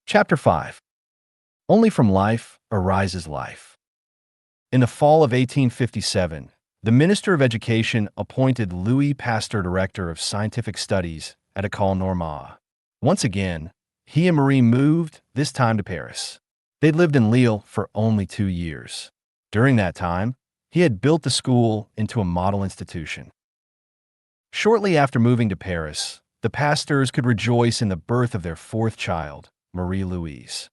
Chapter 5. Only from life arises life. In the fall of 1857, the Minister of Education appointed Louis Pasteur Director of Scientific Studies at École Normale. Once again, he and Marie moved, this time to Paris. They'd lived in Lille for only 2 years. During that time, he had built the school into a model institution. Shortly after moving to Paris, the Pasteurs could rejoice in the birth of their 4th child, Marie-Louise.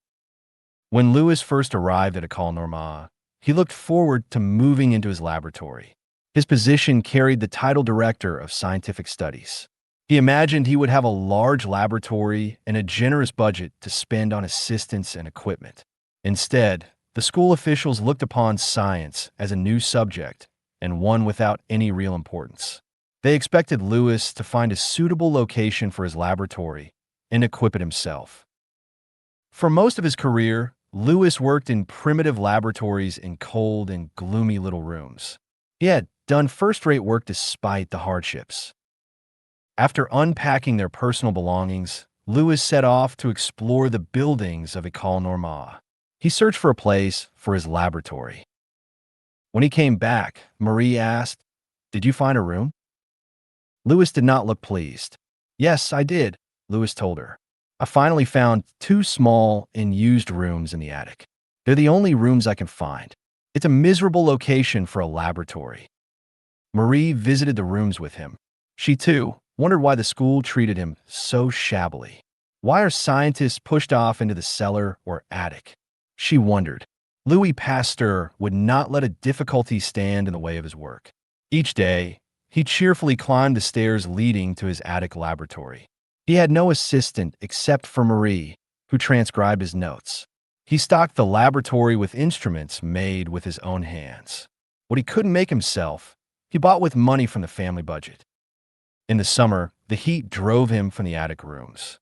When Louis first arrived at École Normale, he looked forward to moving into his laboratory. His position carried the title Director of Scientific Studies. He imagined he would have a large laboratory and a generous budget to spend on assistants and equipment. Instead, the school officials looked upon science as a new subject and one without any real importance. They expected Louis to find a suitable location for his laboratory and equip it himself. For most of his career, Louis worked in primitive laboratories in cold and gloomy little rooms. He had done first-rate work despite the hardships. After unpacking their personal belongings, Louis set off to explore the buildings of École Normale. He searched for a place for his laboratory. When he came back, Marie asked, "Did you find a room?" Louis did not look pleased. "Yes, I did," Louis told her. "I finally found 2 small and used rooms in the attic. They're the only rooms I can find. It's a miserable location for a laboratory." Marie visited the rooms with him. She, too, wondered why the school treated him so shabbily. Why are scientists pushed off into the cellar or attic? She wondered. Louis Pasteur would not let a difficulty stand in the way of his work. Each day, he cheerfully climbed the stairs leading to his attic laboratory. He had no assistant except for Marie, who transcribed his notes. He stocked the laboratory with instruments made with his own hands. What he couldn't make himself, he bought with money from the family budget. In the summer, the heat drove him from the attic rooms.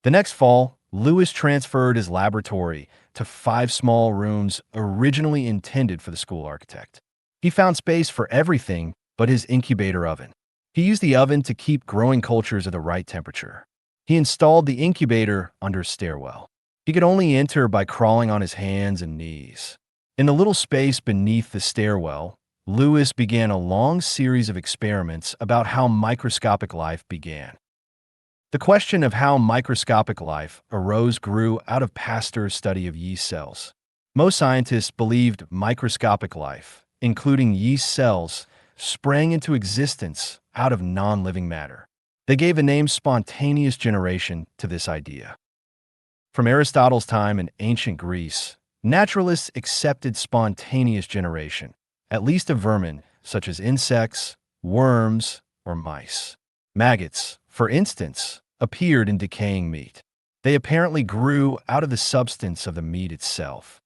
The next fall, Louis transferred his laboratory to 5 small rooms originally intended for the school architect. He found space for everything but his incubator oven. He used the oven to keep growing cultures at the right temperature. He installed the incubator under a stairwell. He could only enter by crawling on his hands and knees. In the little space beneath the stairwell, Louis began a long series of experiments about how microscopic life began. The question of how microscopic life grew out of Pasteur's study of yeast cells. Most scientists believed microscopic life, including yeast cells, sprang into existence out of non-living matter. They gave the name spontaneous generation to this idea. From Aristotle's time in ancient Greece, naturalists accepted spontaneous generation, at least of vermin such as insects, worms, or mice. Maggots, for instance, appeared in decaying meat. They apparently grew out of the substance of the meat itself.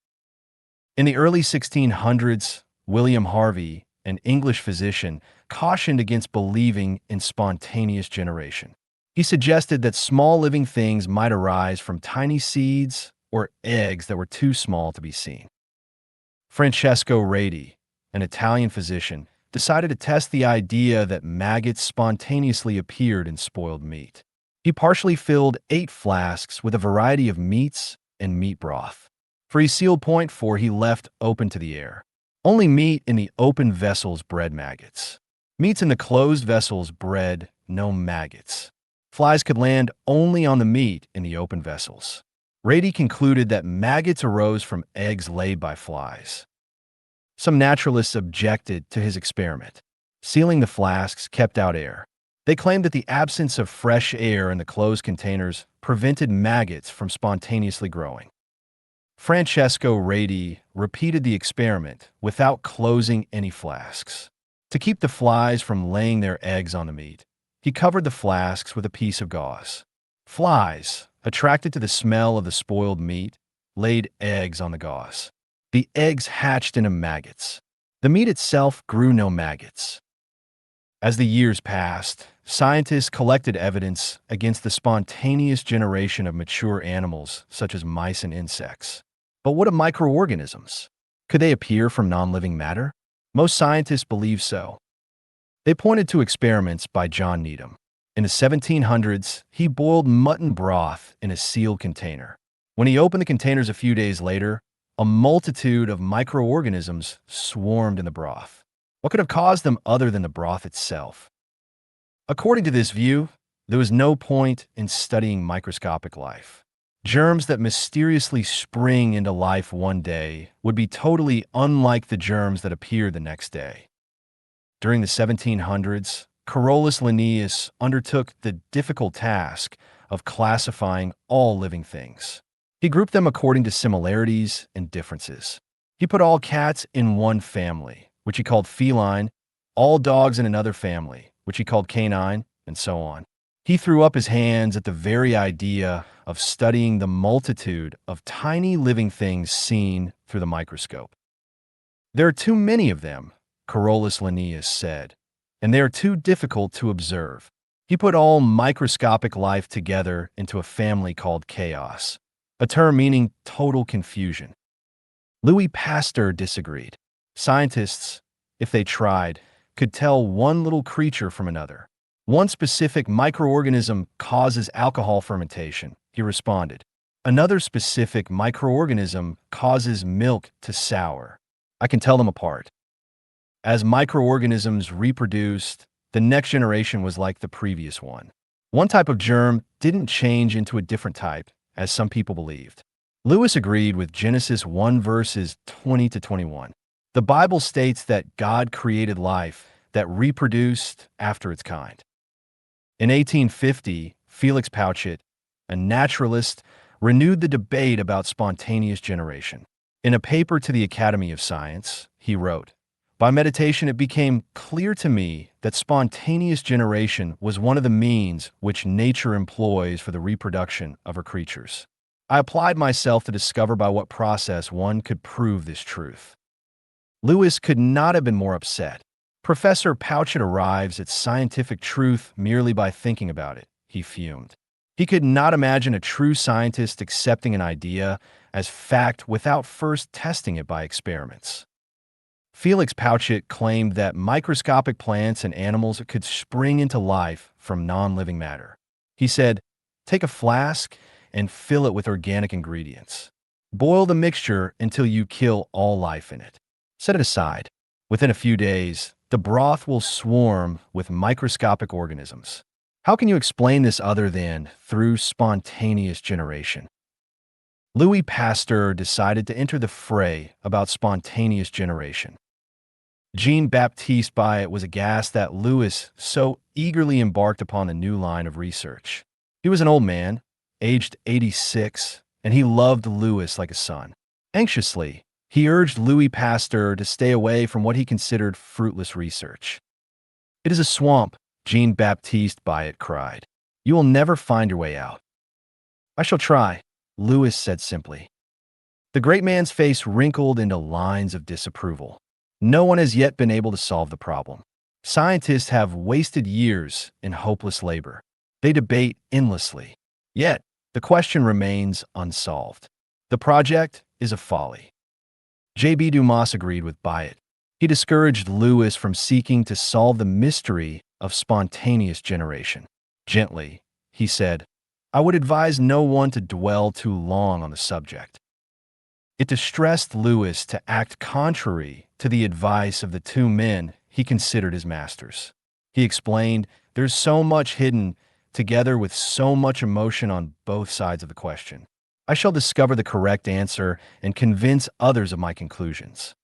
In the early 1600s, William Harvey, an English physician, cautioned against believing in spontaneous generation. He suggested that small living things might arise from tiny seeds or eggs that were too small to be seen. Francesco Redi, an Italian physician, decided to test the idea that maggots spontaneously appeared in spoiled meat. He partially filled 8 flasks with a variety of meats and meat broth. For he sealed point 4 he left open to the air. Only meat in the open vessels bred maggots. Meats in the closed vessels bred no maggots. Flies could land only on the meat in the open vessels. Redi concluded that maggots arose from eggs laid by flies. Some naturalists objected to his experiment. Sealing the flasks kept out air. They claimed that the absence of fresh air in the closed containers prevented maggots from spontaneously growing. Francesco Redi repeated the experiment without closing any flasks. To keep the flies from laying their eggs on the meat, he covered the flasks with a piece of gauze. Flies, attracted to the smell of the spoiled meat, laid eggs on the gauze. The eggs hatched into maggots. The meat itself grew no maggots. As the years passed, scientists collected evidence against the spontaneous generation of mature animals such as mice and insects. But what of microorganisms? Could they appear from non-living matter? Most scientists believe so. They pointed to experiments by John Needham. In the 1700s, he boiled mutton broth in a sealed container. When he opened the containers a few days later, a multitude of microorganisms swarmed in the broth. What could have caused them other than the broth itself? According to this view, there was no point in studying microscopic life. Germs that mysteriously spring into life one day would be totally unlike the germs that appeared the next day. During the 1700s, Carolus Linnaeus undertook the difficult task of classifying all living things. He grouped them according to similarities and differences. He put all cats in one family, which he called feline, all dogs in another family, which he called canine, and so on. He threw up his hands at the very idea of studying the multitude of tiny living things seen through the microscope. There are too many of them, Carolus Linnaeus said, and they are too difficult to observe. He put all microscopic life together into a family called chaos, a term meaning total confusion. Louis Pasteur disagreed. Scientists, if they tried, could tell one little creature from another. One specific microorganism causes alcohol fermentation, he responded. Another specific microorganism causes milk to sour. I can tell them apart. As microorganisms reproduced, the next generation was like the previous one. One type of germ didn't change into a different type, as some people believed. Lewis agreed with Genesis 1 verses 20 to 21. The Bible states that God created life that reproduced after its kind. In 1850, Felix Pauchet, a naturalist, renewed the debate about spontaneous generation. In a paper to the Academy of Science, he wrote, "By meditation it became clear to me that spontaneous generation was one of the means which nature employs for the reproduction of her creatures. I applied myself to discover by what process one could prove this truth." Lewis could not have been more upset. Professor Pauchet arrives at scientific truth merely by thinking about it, he fumed. He could not imagine a true scientist accepting an idea as fact without first testing it by experiments. Felix Pauchet claimed that microscopic plants and animals could spring into life from non-living matter. He said, "Take a flask and fill it with organic ingredients. Boil the mixture until you kill all life in it. Set it aside. Within a few days, the broth will swarm with microscopic organisms. How can you explain this other than through spontaneous generation?" Louis Pasteur decided to enter the fray about spontaneous generation. Jean-Baptiste Biot was aghast that Lewis so eagerly embarked upon the new line of research. He was an old man, aged 86, and he loved Lewis like a son. Anxiously, he urged Louis Pasteur to stay away from what he considered fruitless research. "It is a swamp," Jean-Baptiste Biot cried. "You will never find your way out." "I shall try," Lewis said simply. The great man's face wrinkled into lines of disapproval. No one has yet been able to solve the problem. Scientists have wasted years in hopeless labor. They debate endlessly. Yet, the question remains unsolved. The project is a folly. J.B. Dumas agreed with Biot. He discouraged Lewis from seeking to solve the mystery of spontaneous generation. Gently, he said, "I would advise no one to dwell too long on the subject." It distressed Lewis to act contrary to the advice of the two men he considered his masters. He explained, "There's so much hidden, together with so much emotion on both sides of the question. I shall discover the correct answer and convince others of my conclusions."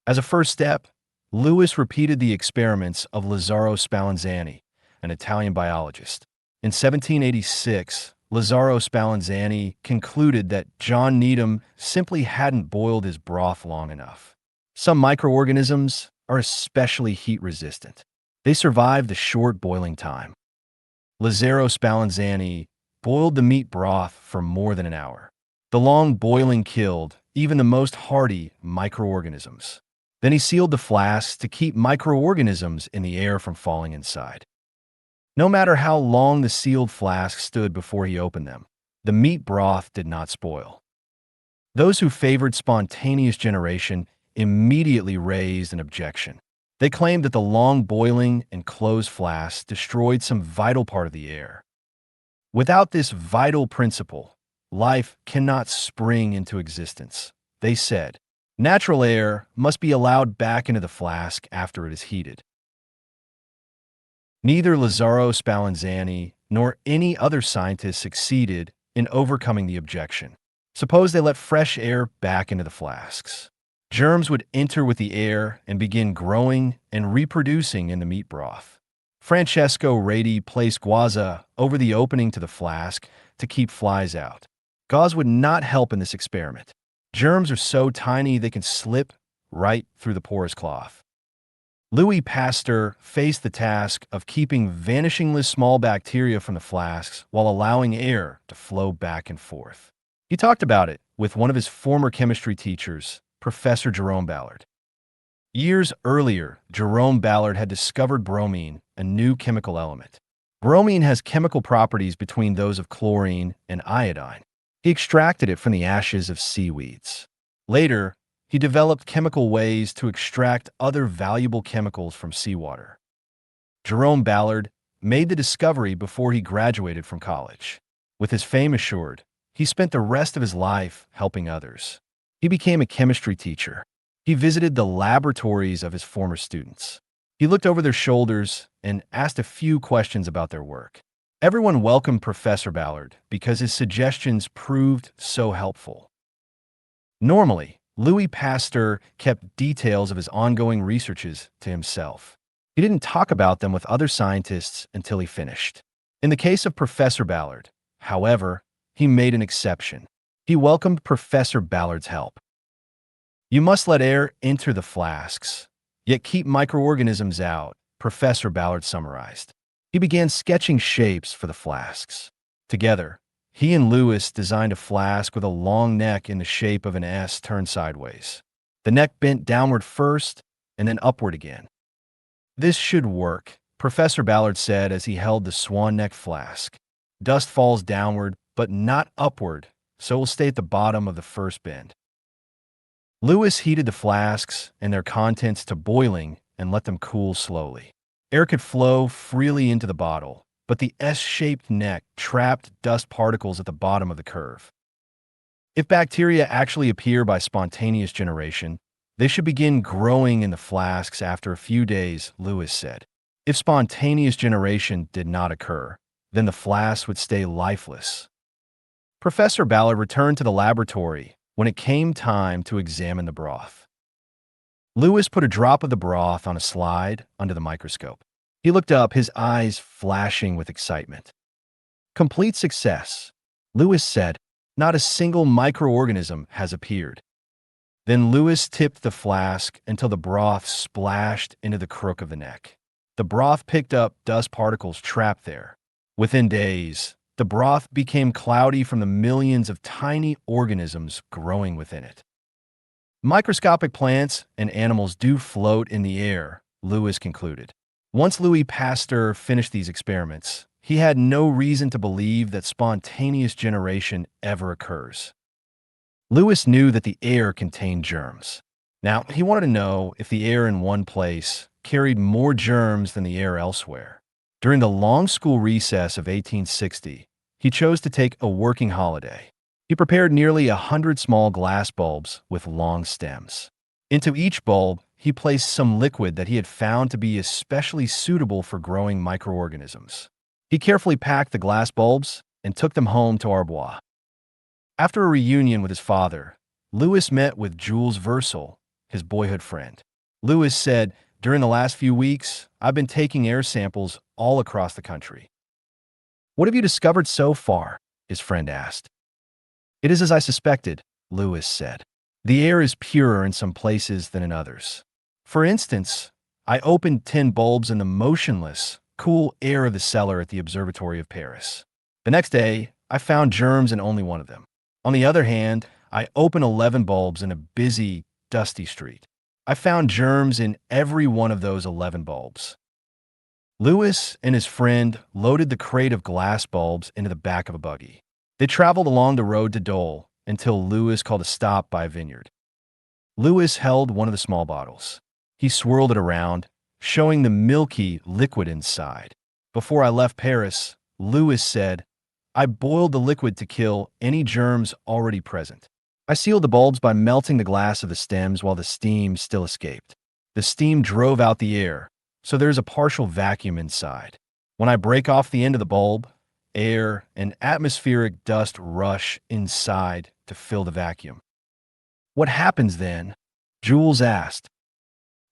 As a first step, Lewis repeated the experiments of Lazzaro Spallanzani, an Italian biologist. In 1786, Lazzaro Spallanzani concluded that John Needham simply hadn't boiled his broth long enough. Some microorganisms are especially heat-resistant. They survive the short boiling time. Lazzaro Spallanzani boiled the meat broth for more than an hour. The long boiling killed even the most hardy microorganisms. Then he sealed the flasks to keep microorganisms in the air from falling inside. No matter how long the sealed flasks stood before he opened them, the meat broth did not spoil. Those who favored spontaneous generation immediately raised an objection. They claimed that the long boiling and closed flasks destroyed some vital part of the air. Without this vital principle, life cannot spring into existence. They said, natural air must be allowed back into the flask after it is heated. Neither Lazzaro Spallanzani nor any other scientist succeeded in overcoming the objection. Suppose they let fresh air back into the flasks. Germs would enter with the air and begin growing and reproducing in the meat broth. Francesco Redi placed gauze over the opening to the flask to keep flies out. Gauze would not help in this experiment. Germs are so tiny they can slip right through the porous cloth. Louis Pasteur faced the task of keeping vanishingly small bacteria from the flasks while allowing air to flow back and forth. He talked about it with one of his former chemistry teachers, Professor Jerome Ballard. Years earlier, Jerome Ballard had discovered bromine, a new chemical element. Bromine has chemical properties between those of chlorine and iodine. He extracted it from the ashes of seaweeds. Later, he developed chemical ways to extract other valuable chemicals from seawater. Jerome Ballard made the discovery before he graduated from college. With his fame assured, he spent the rest of his life helping others. He became a chemistry teacher. He visited the laboratories of his former students. He looked over their shoulders and asked a few questions about their work. Everyone welcomed Professor Ballard because his suggestions proved so helpful. Normally, Louis Pasteur kept details of his ongoing researches to himself. He didn't talk about them with other scientists until he finished. In the case of Professor Ballard, however, he made an exception. He welcomed Professor Ballard's help. You must let air enter the flasks, yet keep microorganisms out, Professor Ballard summarized. He began sketching shapes for the flasks. Together, he and Louis designed a flask with a long neck in the shape of an S turned sideways. The neck bent downward first and then upward again. This should work, Professor Ballard said as he held the swan neck flask. Dust falls downward, but not upward, so it will stay at the bottom of the first bend. Louis heated the flasks and their contents to boiling and let them cool slowly. Air could flow freely into the bottle, but the S-shaped neck trapped dust particles at the bottom of the curve. If bacteria actually appear by spontaneous generation, they should begin growing in the flasks after a few days, Louis said. If spontaneous generation did not occur, then the flasks would stay lifeless. Professor Ballard returned to the laboratory when it came time to examine the broth. Louis put a drop of the broth on a slide under the microscope. He looked up, his eyes flashing with excitement. Complete success, Louis said. Not a single microorganism has appeared. Then Louis tipped the flask until the broth splashed into the crook of the neck. The broth picked up dust particles trapped there. Within days, the broth became cloudy from the millions of tiny organisms growing within it. Microscopic plants and animals do float in the air, Louis concluded. Once Louis Pasteur finished these experiments, he had no reason to believe that spontaneous generation ever occurs. Louis knew that the air contained germs. Now, he wanted to know if the air in one place carried more germs than the air elsewhere. During the long school recess of 1860, he chose to take a working holiday. He prepared nearly 100 small glass bulbs with long stems. Into each bulb, he placed some liquid that he had found to be especially suitable for growing microorganisms. He carefully packed the glass bulbs and took them home to Arbois. After a reunion with his father, Louis met with Jules Versel, his boyhood friend. Louis said, "During the last few weeks, I've been taking air samples all across the country." "What have you discovered so far?" his friend asked. "It is as I suspected," Louis said. "The air is purer in some places than in others. For instance, I opened 10 bulbs in the motionless, cool air of the cellar at the Observatory of Paris. The next day, I found germs in only one of them. On the other hand, I opened 11 bulbs in a busy, dusty street. I found germs in every one of those 11 bulbs." Louis and his friend loaded the crate of glass bulbs into the back of a buggy. They traveled along the road to Dole until Louis called a stop by a vineyard. Louis held one of the small bottles. He swirled it around, showing the milky liquid inside. "Before I left Paris," Louis said, I boiled the liquid to kill any germs already present. I sealed the bulbs by melting the glass of the stems while the steam still escaped. The steam drove out the air, so there's a partial vacuum inside. When I break off the end of the bulb, air and atmospheric dust rush inside to fill the vacuum. What happens then? Jules asked.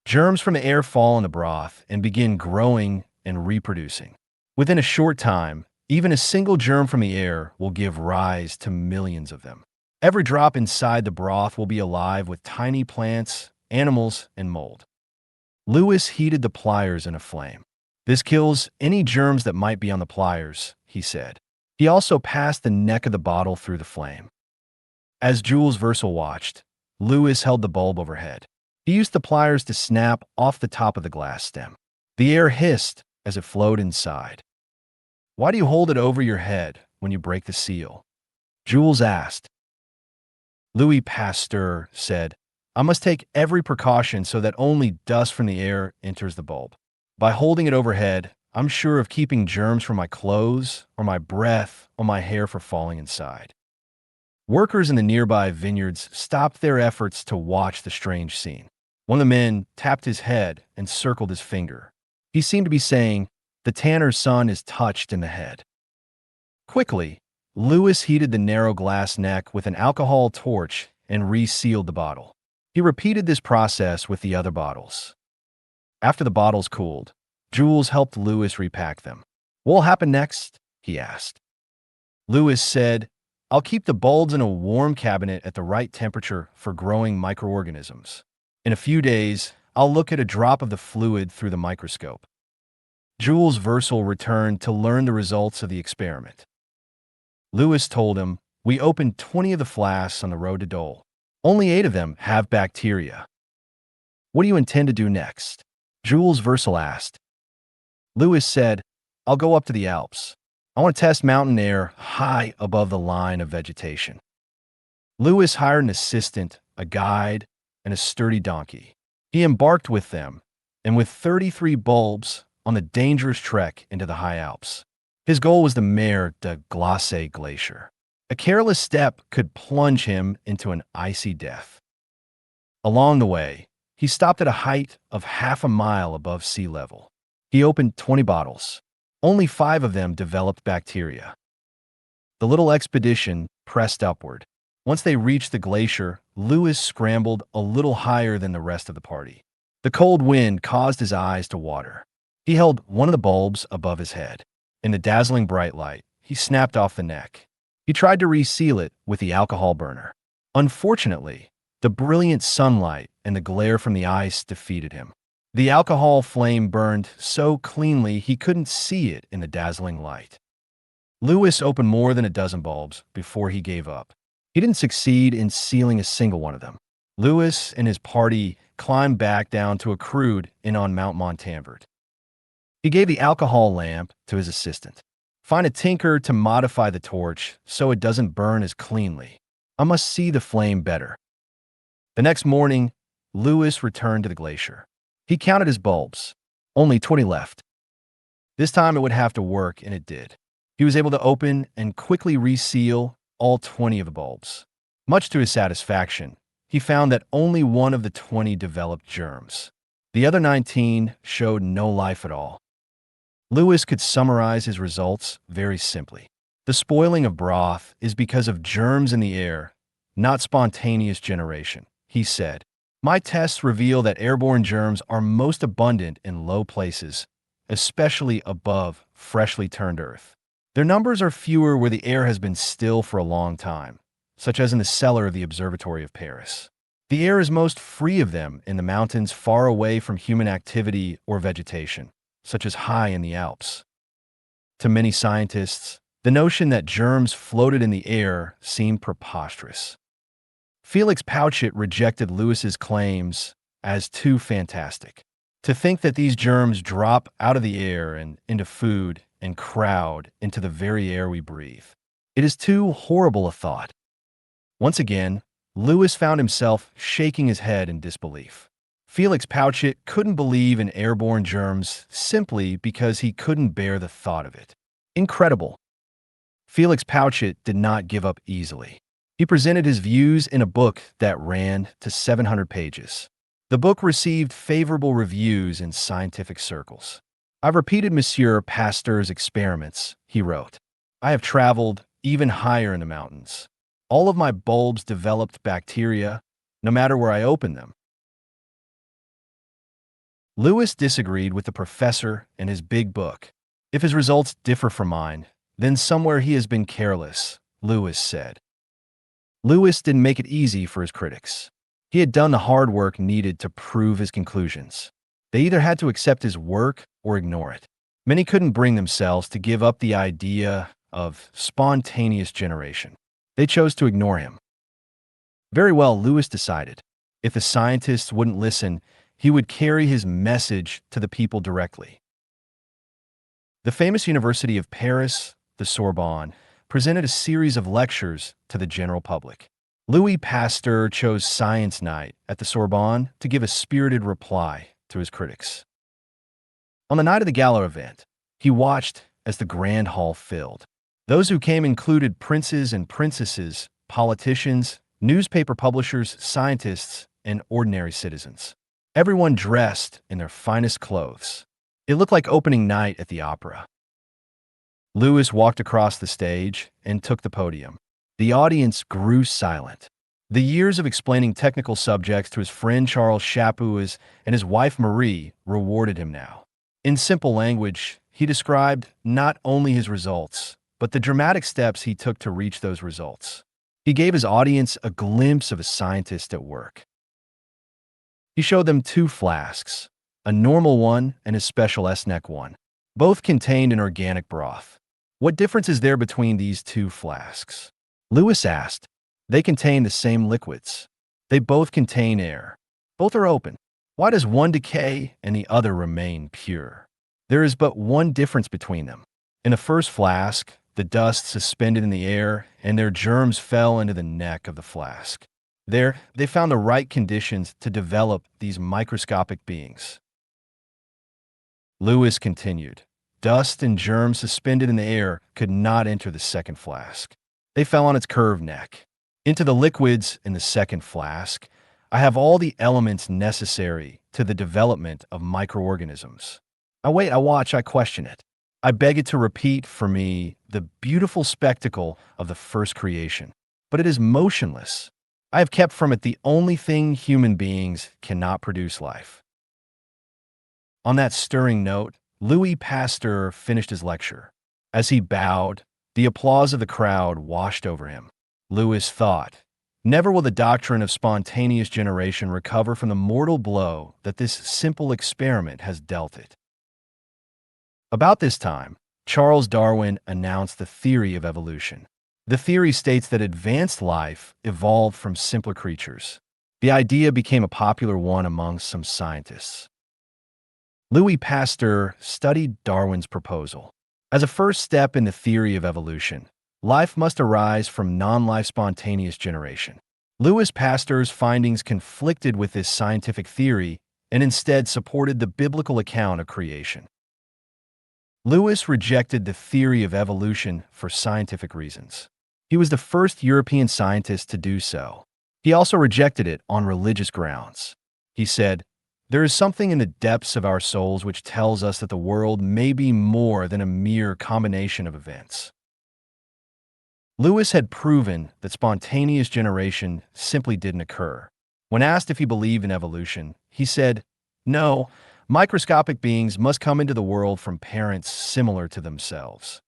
Germs from the air fall in the broth and begin growing and reproducing. Within a short time, even a single germ from the air will give rise to millions of them. Every drop inside the broth will be alive with tiny plants, animals, and mold. Louis heated the pliers in a flame. This kills any germs that might be on the pliers, he said. He also passed the neck of the bottle through the flame. As Jules Versal watched, Louis held the bulb overhead. He used the pliers to snap off the top of the glass stem. The air hissed as it flowed inside. Why do you hold it over your head when you break the seal? Jules asked. Louis Pasteur said, I must take every precaution so that only dust from the air enters the bulb. By holding it overhead, I'm sure of keeping germs from my clothes or my breath or my hair from falling inside. Workers in the nearby vineyards stopped their efforts to watch the strange scene. One of the men tapped his head and circled his finger. He seemed to be saying, the tanner's son is touched in the head. Quickly, Louis heated the narrow glass neck with an alcohol torch and resealed the bottle. He repeated this process with the other bottles. After the bottles cooled, Jules helped Louis repack them. What will happen next? He asked. Louis said, I'll keep the bulbs in a warm cabinet at the right temperature for growing microorganisms. In a few days, I'll look at a drop of the fluid through the microscope. Jules Versal returned to learn the results of the experiment. Louis told him, we opened 20 of the flasks on the road to Dole. Only 8 of them have bacteria. What do you intend to do next? Jules Versal asked. Louis said, I'll go up to the Alps. I want to test mountain air high above the line of vegetation. Louis hired an assistant, a guide, and a sturdy donkey. He embarked with them, and with 33 bulbs, on the dangerous trek into the high Alps. His goal was the Mer de Glace Glacier. A careless step could plunge him into an icy death. Along the way, he stopped at a height of half a mile above sea level. He opened 20 bottles. Only 5 of them developed bacteria. The little expedition pressed upward. Once they reached the glacier, Louis scrambled a little higher than the rest of the party. The cold wind caused his eyes to water. He held one of the bulbs above his head. In the dazzling bright light, he snapped off the neck. He tried to reseal it with the alcohol burner. Unfortunately, the brilliant sunlight and the glare from the ice defeated him. The alcohol flame burned so cleanly he couldn't see it in the dazzling light. Louis opened more than a dozen bulbs before he gave up. He didn't succeed in sealing a single one of them. Louis and his party climbed back down to a crude inn on Mount Montanvert. He gave the alcohol lamp to his assistant. Find a tinker to modify the torch so it doesn't burn as cleanly. I must see the flame better. The next morning, Louis returned to the glacier. He counted his bulbs. Only 20 left. This time it would have to work, and it did. He was able to open and quickly reseal all 20 of the bulbs. Much to his satisfaction, he found that only one of the 20 developed germs. The other 19 showed no life at all. Louis could summarize his results very simply. The spoiling of broth is because of germs in the air, not spontaneous generation, he said. My tests reveal that airborne germs are most abundant in low places, especially above freshly turned earth. Their numbers are fewer where the air has been still for a long time, such as in the cellar of the Observatory of Paris. The air is most free of them in the mountains far away from human activity or vegetation, such as high in the Alps. To many scientists, the notion that germs floated in the air seemed preposterous. Felix Pauchet rejected Louis's claims as too fantastic. To think that these germs drop out of the air and into food and crowd into the very air we breathe. It is too horrible a thought. Once again, Louis found himself shaking his head in disbelief. Felix Pauchet couldn't believe in airborne germs simply because he couldn't bear the thought of it. Incredible. Felix Pauchet did not give up easily. He presented his views in a book that ran to 700 pages. The book received favorable reviews in scientific circles. "I've repeated Monsieur Pasteur's experiments," he wrote. "I have traveled even higher in the mountains. All of my bulbs developed bacteria, no matter where I opened them." Louis disagreed with the professor and his big book. "If his results differ from mine, then somewhere he has been careless," Louis said. Louis didn't make it easy for his critics. He had done the hard work needed to prove his conclusions. They either had to accept his work or ignore it. Many couldn't bring themselves to give up the idea of spontaneous generation. They chose to ignore him. Very well, Louis decided. If the scientists wouldn't listen, he would carry his message to the people directly. The famous University of Paris, the Sorbonne, presented a series of lectures to the general public. Louis Pasteur chose Science Night at the Sorbonne to give a spirited reply to his critics. On the night of the gala event, he watched as the grand hall filled. Those who came included princes and princesses, politicians, newspaper publishers, scientists, and ordinary citizens. Everyone dressed in their finest clothes. It looked like opening night at the opera. Louis walked across the stage and took the podium. The audience grew silent. The years of explaining technical subjects to his friend Charles Chapuis and his wife Marie rewarded him now. In simple language, he described not only his results, but the dramatic steps he took to reach those results. He gave his audience a glimpse of a scientist at work. He showed them two flasks, a normal one and a special S-neck one. Both contained an organic broth. "What difference is there between these two flasks?" Louis asked. "They contain the same liquids. They both contain air. Both are open. Why does one decay and the other remain pure?" "There is but one difference between them. In the first flask, the dust suspended in the air, and their germs fell into the neck of the flask. There, they found the right conditions to develop these microscopic beings." Louis continued. "Dust and germs suspended in the air could not enter the second flask. They fell on its curved neck. Into the liquids in the second flask, I have all the elements necessary to the development of microorganisms. I wait, I watch, I question it. I beg it to repeat for me the beautiful spectacle of the first creation. But it is motionless. I have kept from it the only thing human beings cannot produce: life." On that stirring note, Louis Pasteur finished his lecture. As he bowed, the applause of the crowd washed over him. Louis thought, never will the doctrine of spontaneous generation recover from the mortal blow that this simple experiment has dealt it. About this time, Charles Darwin announced the theory of evolution. The theory states that advanced life evolved from simpler creatures. The idea became a popular one among some scientists. Louis Pasteur studied Darwin's proposal. As a first step in the theory of evolution, life must arise from non-life spontaneous generation. Louis Pasteur's findings conflicted with this scientific theory and instead supported the biblical account of creation. Louis rejected the theory of evolution for scientific reasons. He was the first European scientist to do so. He also rejected it on religious grounds. He said, "There is something in the depths of our souls which tells us that the world may be more than a mere combination of events." Louis had proven that spontaneous generation simply didn't occur. When asked if he believed in evolution, he said, "No, microscopic beings must come into the world from parents similar to themselves."